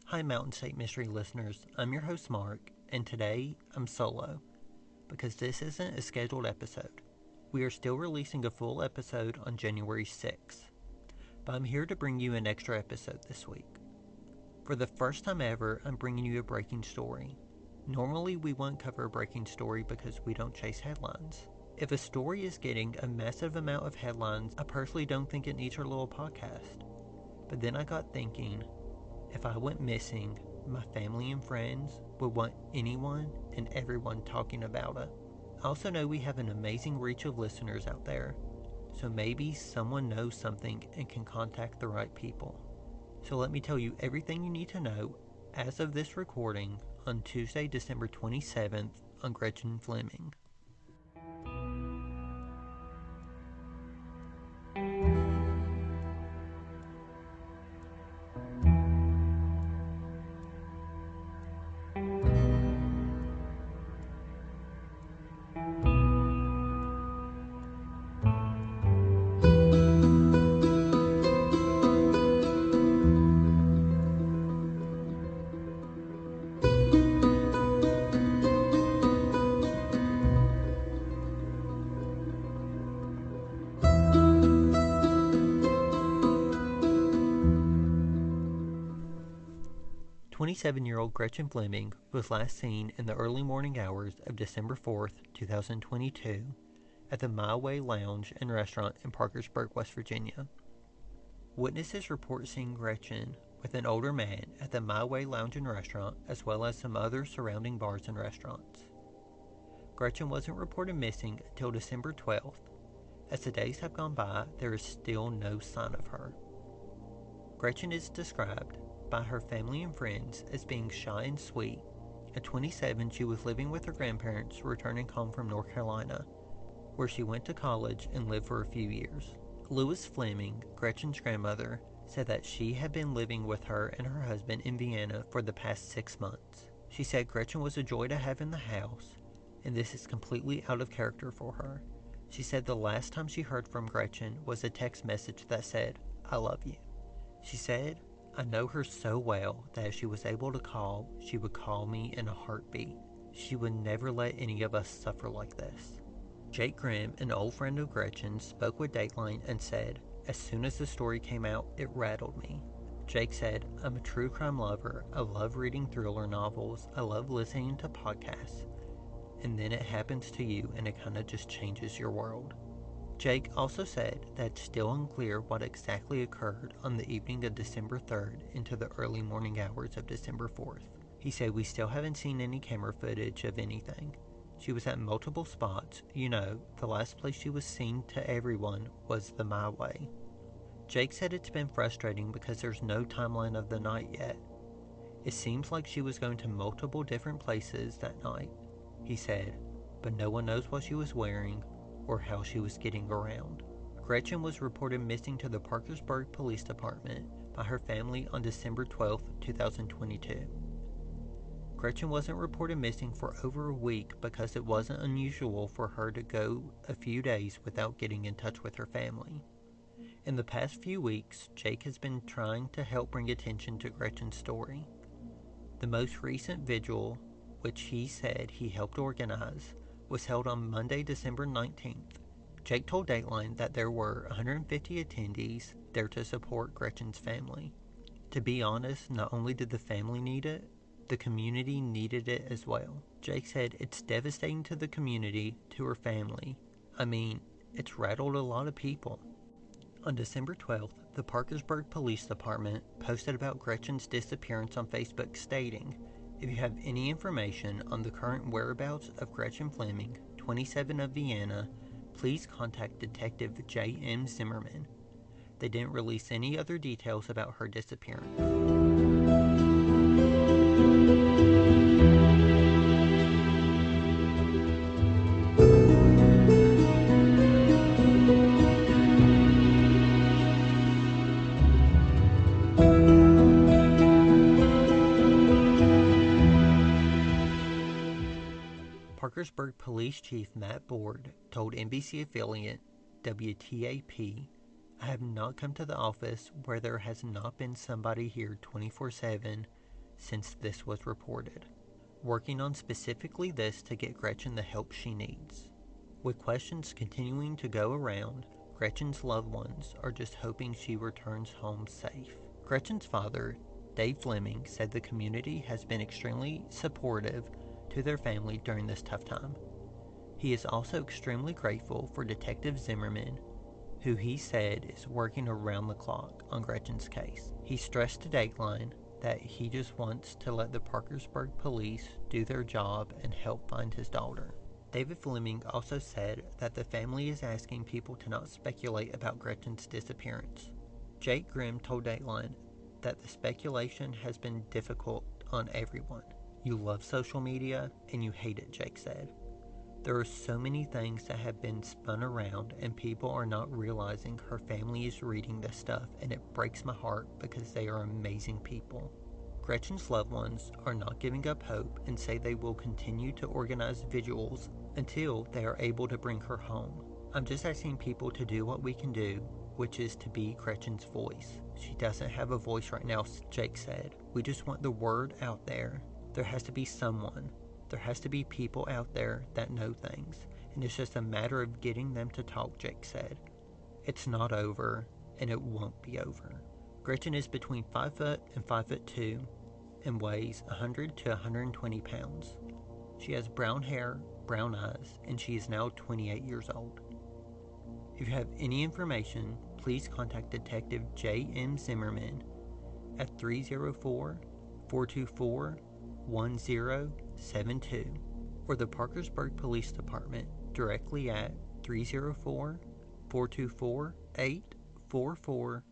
Hi, Mountain State Mystery listeners. I'm your host, Mark, and today I'm solo because this isn't a scheduled episode. We are still releasing a full episode on January 6th, but I'm here to bring you an extra episode this week. For the first time ever, I'm bringing you a breaking story. Normally, we won't cover a breaking story because we don't chase headlines. If a story is getting a massive amount of headlines, I personally don't think it needs our little podcast. But then I got thinking, if I went missing, my family and friends would want anyone and everyone talking about it. I also know we have an amazing reach of listeners out there, so maybe someone knows something and can contact the right people. So let me tell you everything you need to know as of this recording on Tuesday, December 27th on Gretchen Fleming. "27-year-old Gretchen Fleming was last seen in the early morning hours of December 4th, 2022 at the My Way Lounge and Restaurant in Parkersburg, West Virginia. Witnesses report seeing Gretchen with an older man at the My Way Lounge and Restaurant as well as some other surrounding bars and restaurants. Gretchen wasn't reported missing until December 12th. As the days have gone by, there is still no sign of her. Gretchen is described by her family and friends as being shy and sweet. At 27, she was living with her grandparents, returning home from North Carolina, where she went to college and lived for a few years. Louise Fleming, Gretchen's grandmother, said that she had been living with her and her husband in Vienna for the past 6 months. She said Gretchen was a joy to have in the house, and this is completely out of character for her. She said the last time she heard from Gretchen was a text message that said, "I love you." She said, "I know her so well that if she was able to call, she would call me in a heartbeat. She would never let any of us suffer like this." Jake Grimm, an old friend of Gretchen, spoke with Dateline and said, "As soon as the story came out, it rattled me." Jake said, "I'm a true crime lover. I love reading thriller novels. I love listening to podcasts. And then it happens to you and it kind of just changes your world." Jake also said that it's still unclear what exactly occurred on the evening of December 3rd into the early morning hours of December 4th. He said, "We still haven't seen any camera footage of anything. She was at multiple spots. The last place she was seen to everyone was the My Way." Jake said it's been frustrating because there's no timeline of the night yet. It seems like she was going to multiple different places that night, he said, but no one knows what she was wearing or how she was getting around. Gretchen was reported missing to the Parkersburg Police Department by her family on December 12, 2022. Gretchen wasn't reported missing for over a week because it wasn't unusual for her to go a few days without getting in touch with her family. In the past few weeks, Jake has been trying to help bring attention to Gretchen's story. The most recent vigil, which he said he helped organize, was held on Monday, December 19th. Jake told Dateline that there were 150 attendees there to support Gretchen's family. To be honest, not only did the family need it, the community needed it as well. Jake said it's devastating to the community, to her family. It's rattled a lot of people. On December 12th, the Parkersburg Police Department posted about Gretchen's disappearance on Facebook stating, "If you have any information on the current whereabouts of Gretchen Fleming, 27 of Vienna, please contact Detective J.M. Zimmerman." They didn't release any other details about her disappearance. Parkersburg Police Chief Matt Board told NBC affiliate WTAP, "I have not come to the office where there has not been somebody here 24/7 since this was reported, working on specifically this to get Gretchen the help she needs. With questions continuing to go around, Gretchen's loved ones are just hoping she returns home safe. Gretchen's father, Dave Fleming, said the community has been extremely supportive to their family during this tough time. He is also extremely grateful for Detective Zimmerman, who he said is working around the clock on Gretchen's case. He stressed to Dateline that he just wants to let the Parkersburg police do their job and help find his daughter. David Fleming also said that the family is asking people to not speculate about Gretchen's disappearance. Jake Grimm told Dateline that the speculation has been difficult on everyone. You love social media and you hate it, Jake said. There are so many things that have been spun around and people are not realizing her family is reading this stuff, and it breaks my heart because they are amazing people. Gretchen's loved ones are not giving up hope and say they will continue to organize vigils until they are able to bring her home. I'm just asking people to do what we can do, which is to be Gretchen's voice. She doesn't have a voice right now, Jake said. We just want the word out there. There has to be someone. There has to be people out there that know things, and it's just a matter of getting them to talk, Jake said. It's not over, and it won't be over. Gretchen is between 5 foot and 5'2" and weighs 100 to 120 pounds. She has brown hair, brown eyes, and she is now 28 years old. If you have any information, please contact Detective J.M. Zimmerman at 304-424-1072 or the Parkersburg Police Department directly at 304-424-8444